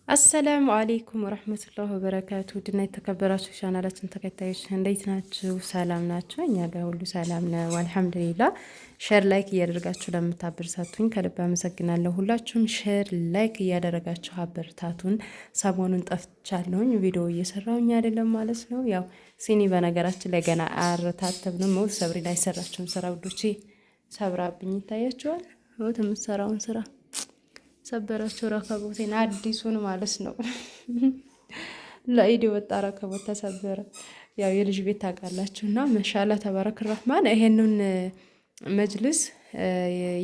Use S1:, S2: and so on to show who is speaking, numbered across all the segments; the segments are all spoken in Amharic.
S1: አሰላሙ አሌይኩም ወረህመቱላህ ወበረካቱ ድና የተከበራችሁ ቻናላችን ተከታዮች እንዴት ናችሁ? ሰላም ናቸው። እኛ ጋር ሁሉ ሰላም ነው አልሐምዱሊላ። ሼር ላይክ እያደረጋችሁ ለምታበረታቱኝ ከልብ አመሰግናለሁ። ሁላችሁም ሼር ላይክ እያደረጋችሁ አበረታቱን። ሰሞኑን ጠፍቻለሁኝ፣ ቪዲዮ እየሰራሁኝ አይደለም ማለት ነው። ያው ሲኒ በነገራችን ላይ ገና አረታተብንም ሰብሪ ላይ ሰራችሁን ስራ ውዶቼ ሰብራብኝ ይታያችኋል። የምትሰራውን ስራ ሰበረችው ረከቦቴን አዲሱን ማለት ነው። ለኢድ የወጣ ረከቦት ተሰበረ። ያው የልጅ ቤት ታውቃላችሁ እና መሻላ ተባረክ ረህማን ይሄንን መጅልስ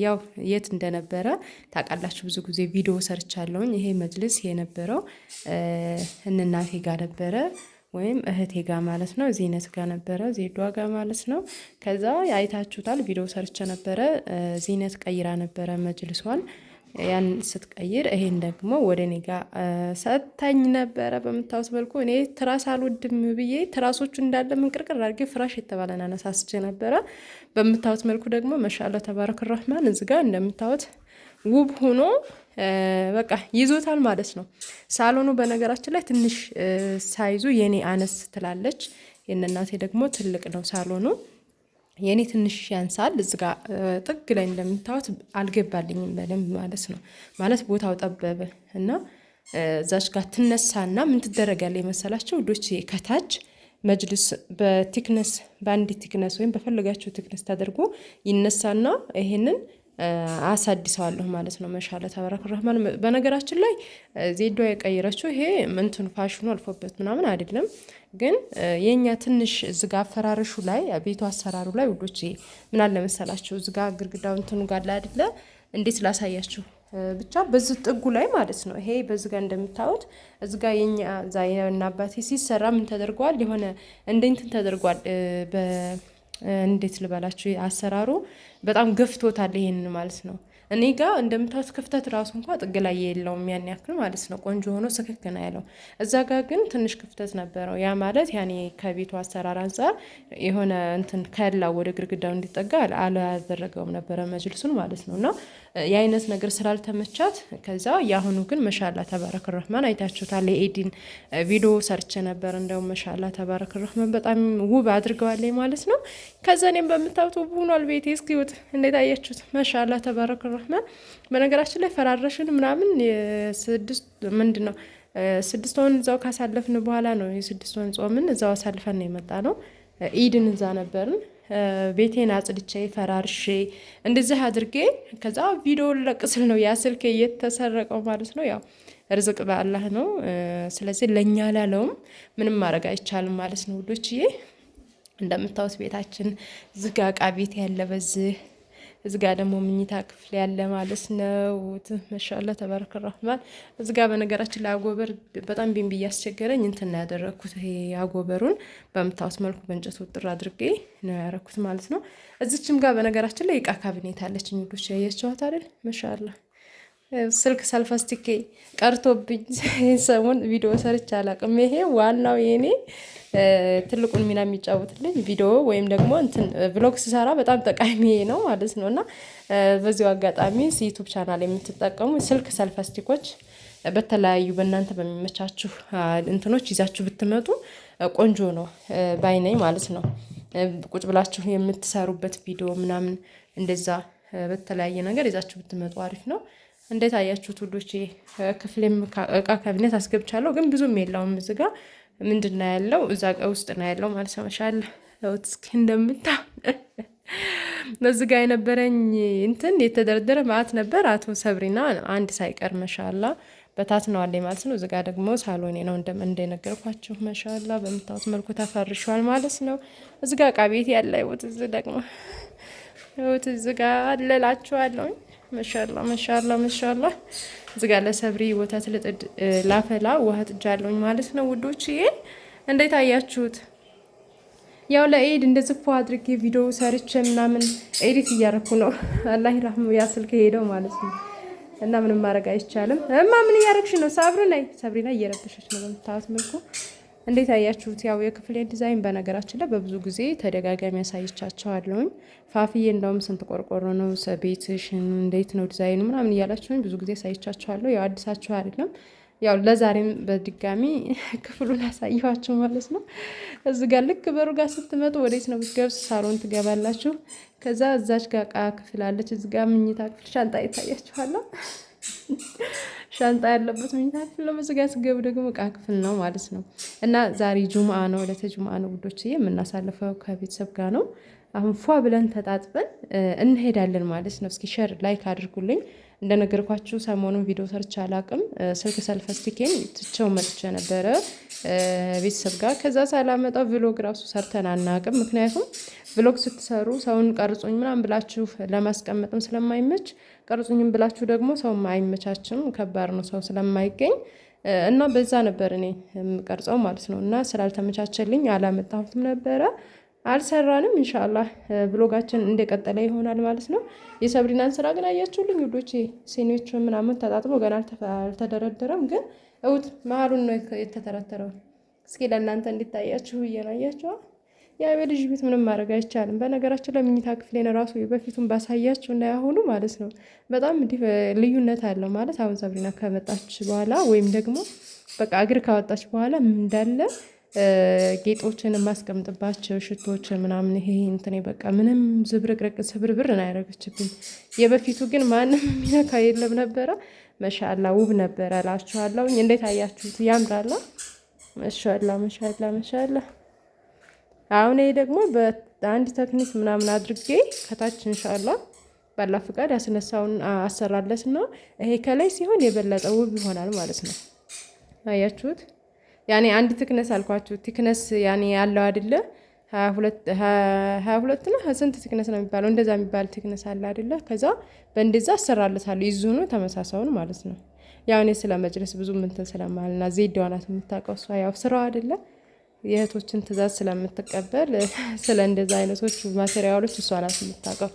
S1: ያው የት እንደነበረ ታውቃላችሁ። ብዙ ጊዜ ቪዲዮ ሰርቻለሁኝ። ይሄ መጅልስ የነበረው እናቴ ጋር ነበረ ወይም እህቴ ጋር ማለት ነው። ዚነት ጋር ነበረ፣ ዜዷ ጋር ማለት ነው። ከዛ አይታችሁታል፣ ቪዲዮ ሰርቼ ነበረ። ዚነት ቀይራ ነበረ መጅልሷን። ያን ስትቀይር ይሄን ደግሞ ወደ እኔ ጋር ሰጥታኝ ነበረ። በምታዩት መልኩ እኔ ትራስ አልወድም ብዬ ትራሶቹ እንዳለ ምንቅርቅር አድርጌ ፍራሽ የተባለን አነሳስቼ ነበረ። በምታዩት መልኩ ደግሞ መሻላ ተባረክ ረህማን እዚህ ጋር እንደምታዩት ውብ ሆኖ በቃ ይዞታል ማለት ነው። ሳሎኑ በነገራችን ላይ ትንሽ ሳይዙ የኔ አነስ ትላለች፣ የእናቴ ደግሞ ትልቅ ነው ሳሎኑ። የኔ ትንሽ ያንሳል። እዚህ ጋር ጥግ ላይ እንደምታዩት አልገባልኝም በደንብ ማለት ነው። ማለት ቦታው ጠበበ እና እዛች ጋር ትነሳና ምን ትደረጋለ የመሰላቸው ውዶች፣ ከታች መጅልስ በቲክነስ በአንድ ቲክነስ ወይም በፈለጋችሁ ቲክነስ ተደርጎ ይነሳና ይሄንን አሳድሰዋለሁ ማለት ነው። መሻለ ተባረክ ረህማን። በነገራችን ላይ ዜዷ የቀየረችው ይሄ እንትን ፋሽኑ አልፎበት ምናምን አይደለም፣ ግን የኛ ትንሽ እዝጋ አፈራረሹ ላይ ቤቱ አሰራሩ ላይ ውዶቼ ምን አለ መሰላችሁ፣ እዝጋ ግርግዳው እንትኑ ጋር ላይ አይደለ እንዴት ላሳያችሁ፣ ብቻ በዚህ ጥጉ ላይ ማለት ነው። ይሄ በዚህ ጋር እንደምታዩት እዚህ ጋር የኛ ዛይና አባቴ ሲሰራ ምን ተደርጓል፣ የሆነ እንደ እንትን ተደርጓል። እንዴት ልበላችሁ፣ አሰራሩ በጣም ገፍቶታል ይሄንን ማለት ነው። እኔ ጋር እንደምታዩት ክፍተት ራሱ እንኳን ጥግ ላይ የለውም ያን ያክል ማለት ነው። ቆንጆ ሆኖ ስክክ ነው ያለው። እዛ ጋር ግን ትንሽ ክፍተት ነበረው። ያ ማለት ያኔ ከቤቱ አሰራር አንጻር የሆነ እንትን ከላ ወደ ግድግዳው እንዲጠጋ አላደረገውም ነበረ መጅልሱን ማለት ነው። እና የአይነት ነገር ስላልተመቻት ከዛ የአሁኑ ግን መሻላ ተባረክ ረህማን አይታችሁታል። የኤዲን ቪዲዮ ሰርቼ ነበር። እንደውም መሻላ ተባረክ ረህማን በጣም ውብ አድርገዋለኝ ማለት ነው። ከዛ እኔም በምታዩት ውብ ሆኗል ቤቴ። እስኪዩት እንዴት አያችሁት? መሻላ ተባረክ ረህማን። በነገራችን ላይ ፈራረሽን ምናምን የስድስት ምንድን ነው 6 ወር እዛው ካሳለፍን በኋላ ነው የ6 ወር ጾምን እዛው አሳልፈን ነው የመጣ ነው። ኢድን እዛ ነበርን። ቤቴን አጽድቼ ፈራርሼ እንደዚህ አድርጌ ከዛ ቪዲዮ ለቅስል ነው ያ ስልክ እየተሰረቀው ማለት ነው። ያው ርዝቅ በአላህ ነው። ስለዚህ ለኛ ላለውም ምንም ማድረግ አይቻልም ማለት ነው ውዶችዬ። እንደምታዩት ቤታችን ዝጋ ዕቃ ቤት ያለ በዚህ እዚጋ ደግሞ ምኝታ ክፍል ያለ ማለት ነው። ማሻአላ ተባረከ ረህማን። እዚጋ በነገራችን ላይ አጎበር በጣም ቢንቢ እያስቸገረኝ እንትን ያደረኩት ይሄ አጎበሩን በምታውስ መልኩ በእንጨት ወጥር አድርጌ ነው ያረኩት ማለት ነው። እዚችም ጋር በነገራችን ላይ ዕቃ ካቢኔት አለችኝ ውዶች፣ ያያችኋት አይደል? ማሻአላ ስልክ ሰልፈስቲኬ ቀርቶብኝ ሰሞን ቪዲዮ ሰርች አላቅም። ይሄ ዋናው የኔ ትልቁን ሚና የሚጫወትልኝ ቪዲዮ ወይም ደግሞ እንትን ብሎግ ስሰራ በጣም ጠቃሚ ነው ማለት ነው። እና በዚሁ አጋጣሚ ዩቱብ ቻናል የምትጠቀሙ ስልክ ሰልፈስቲኮች በተለያዩ በእናንተ በሚመቻችሁ እንትኖች ይዛችሁ ብትመጡ ቆንጆ ነው ባይነኝ ማለት ነው። ቁጭ ብላችሁ የምትሰሩበት ቪዲዮ ምናምን እንደዛ በተለያየ ነገር ይዛችሁ ብትመጡ አሪፍ ነው። እንዴት አያችሁት ውዶቼ? ክፍሌም ዕቃ ካቢኔት አስገብቻለሁ፣ ግን ብዙም የለውም። እዚህ ጋር ምንድን ነው ያለው? እዛ ውስጥ ነው ያለው ማለት ነው። ማሻአላ ለውት እስኪ እንደምታ እዚህ ጋር የነበረኝ እንትን የተደረደረ ማለት ነበር። አቶ ሰብሪና አንድ ሳይቀር ማሻአላ በታት ነው አለኝ ማለት ነው። እዚህ ጋር ደግሞ ሳሎኔ ነው እንደነገርኳችሁ ማሻአላ በምታዩት መልኩ ተፈርሿል ማለት ነው። እዚህ ጋር ዕቃ ቤት ያለ ይወት እዚህ ደግሞ ይወት እዚህ ጋር አለላችኋለሁ። ማሻአላ ማሻአላ ማሻአላ። እዚህ ጋር ለሰብሪ ወተት ልጥድ ላፈላ ውሃ ጥጃለሁኝ ማለት ነው ውዶችዬ። እንዴት አያችሁት? ያው ለኢድ እንደዚህ ፎ አድርጌ ቪዲዮ ሰርቼ ምናምን ኤዲት እያረኩ ነው። አላህ ይራህሙ ያ ስልክ ሄደው ማለት ነው። እና ምንም ማድረግ አይቻልም። ምን እያረግሽ ነው? ሰብሪና እየረበሸች ነው በምታዩት መልኩ እንዴት አያችሁት? ያው የክፍሌን ዲዛይን በነገራችን ላይ በብዙ ጊዜ ተደጋጋሚ ያሳይቻቸዋለሁኝ። ፋፍዬ እንደውም ስንት ቆርቆሮ ነው ቤትሽ እንዴት ነው ዲዛይኑ ምናምን እያላችሁኝ ብዙ ጊዜ ያሳይቻቸዋለሁ። ያው አዲሳችሁ አይደለም ያው ለዛሬም በድጋሚ ክፍሉን አሳየኋችሁ ማለት ነው። እዚህ ጋር ልክ በሩ ጋር ስትመጡ ወዴት ነው ብትገብሱ ሳሎን ትገባላችሁ። ከዛ እዛች ጋር እቃ ክፍል አለች። እዚህ ጋር ምኝታ ክፍል ሻንጣ ይታያችኋል። ሻንጣ ያለበት መኝታ ክፍል ነው። በዚህ ጋር ስገቡ ደግሞ እቃ ክፍል ነው ማለት ነው። እና ዛሬ ጁምአ ነው፣ ዕለተ ጁምአ ነው ውዶች፣ የምናሳልፈው ከቤተሰብ ጋር ነው። አሁን ፏ ብለን ተጣጥበን እንሄዳለን ማለት ነው። እስኪ ሸር ላይክ አድርጉልኝ። እንደነገርኳችሁ ሰሞኑን ቪዲዮ ሰርቼ አላቅም። ስልክ ሰልፈስቲኬን ትቼው መጥቼ ነበረ ቤተሰብ ጋር። ከዛ ሳላመጣው ቪሎግ ራሱ ሰርተን አናቅም። ምክንያቱም ቪሎግ ስትሰሩ ሰውን ቀርጹኝ ምናምን ብላችሁ ለማስቀመጥም ስለማይመች፣ ቀርጹኝም ብላችሁ ደግሞ ሰው አይመቻችም፣ ከባድ ነው ሰው ስለማይገኝ እና በዛ ነበር እኔ የምቀርጸው ማለት ነው። እና ስላልተመቻቸልኝ አላመጣሁትም ነበረ። አልሰራንም። ኢንሻአላህ ብሎጋችን እንደቀጠለ ይሆናል ማለት ነው። የሰብሪናን ስራ ግን አያችሁልኝ ውዶቼ፣ ሲኒዎቹ ምናምን ተጣጥቦ ገና አልተደረደረም። ግን እውት መሀሉን ነው የተተረተረው። እስኪ ለእናንተ እንዲታያችሁ እየናያችሁ ያ የልጅ ቤት ምንም ማድረግ አይቻልም። በነገራችን ለምኝታ ክፍሌን ራሱ በፊቱን ባሳያችሁ እና ያሁኑ ማለት ነው በጣም ልዩነት አለው ማለት አሁን ሰብሪና ከመጣች በኋላ ወይም ደግሞ በቃ እግር ካወጣች በኋላ እንዳለ ጌጦችን የማስቀምጥባቸው ሽቶችን ምናምን ይሄ እንትን በቃ ምንም ዝብርቅርቅ ስብርብር ነው ያደረገችብኝ። የበፊቱ ግን ማንም የሚነካ የለም ነበረ። መሻላ ውብ ነበረ እላችኋለሁ። እንዴት አያችሁት? ያምራላ። መሻላ መሻላ መሻላ። አሁን ይሄ ደግሞ በአንድ ተክኒክ ምናምን አድርጌ ከታች እንሻላ ባላ ፍቃድ ያስነሳውን አሰራለስ ነው። ይሄ ከላይ ሲሆን የበለጠ ውብ ይሆናል ማለት ነው። አያችሁት? ያኔ አንድ ትክነስ አልኳችሁ። ትክነስ ያኔ ያለው አይደለ 22 ነው ስንት ትክነስ ነው የሚባለው? እንደዛ የሚባል ትክነስ አለ አይደለ? ከዛ በእንደዛ አሰራለታለሁ ይዙኑ ተመሳሳውን ማለት ነው። ያው እኔ ስለ መጅልስ ብዙ እንትን ስለማልና ዜድ ዋናት የምታውቀው እሷ ያው ስራው አይደለ የእህቶችን ትእዛዝ ስለምትቀበል ስለ እንደዛ አይነቶች ማቴሪያሎች እሷ ናት የምታውቀው።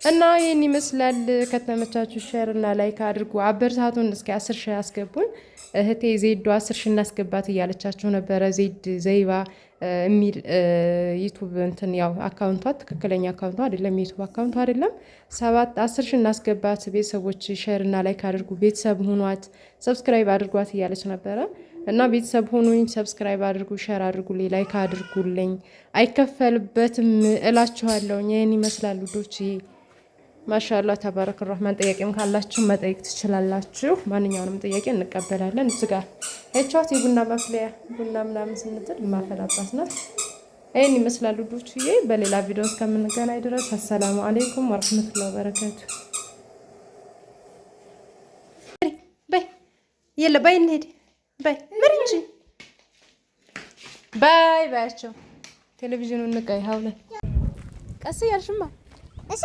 S1: እና ይህን ይመስላል። ከተመቻችሁ ሼር እና ላይክ አድርጉ፣ አበረታቱን። እስኪ 10 ሺህ አስገቡን። እህቴ ዜዶ 10 ሺህ እናስገባት እያለቻችሁ ነበረ። ዜድ ዘይባ የሚል ዩቱብ እንትን ያው አካውንቷ ትክክለኛ አካውንቷ አይደለም፣ ዩቱብ አካውንቷ አይደለም። 10 ሺህ እናስገባት ቤተሰቦች፣ ሼር እና ላይክ አድርጉ፣ ቤተሰብ ሁኗት፣ ሰብስክራይብ አድርጓት እያለች ነበረ። እና ቤተሰብ ሁኑኝ፣ ሰብስክራይብ አድርጉ፣ ሼር አድርጉልኝ፣ ላይክ አድርጉልኝ። አይከፈልበትም እላችኋለሁ። ይህን ይመስላል ውዶች። ማሻአላህ ተባረክ ረህማን። ጥያቄም ካላችሁ መጠየቅ ትችላላችሁ። ማንኛውንም ጥያቄ እንቀበላለን። እዚህ ጋር ሄቻት የቡና ማፍለያ ቡና ምናምን ስንጥል ማፈላባት ናት። ይህን ይመስላል ውዶችዬ። በሌላ ቪዲዮ እስከምንገናኝ ድረስ አሰላሙ አለይኩም ወረህመቱላሂ ወበረካቱ። በይ የለ በይ እንሂድ በይ ምን እንጂ በይ ባያቸው ቴሌቪዥኑን ንቀይ ሀውለ ቀስ እያልሽማ እሺ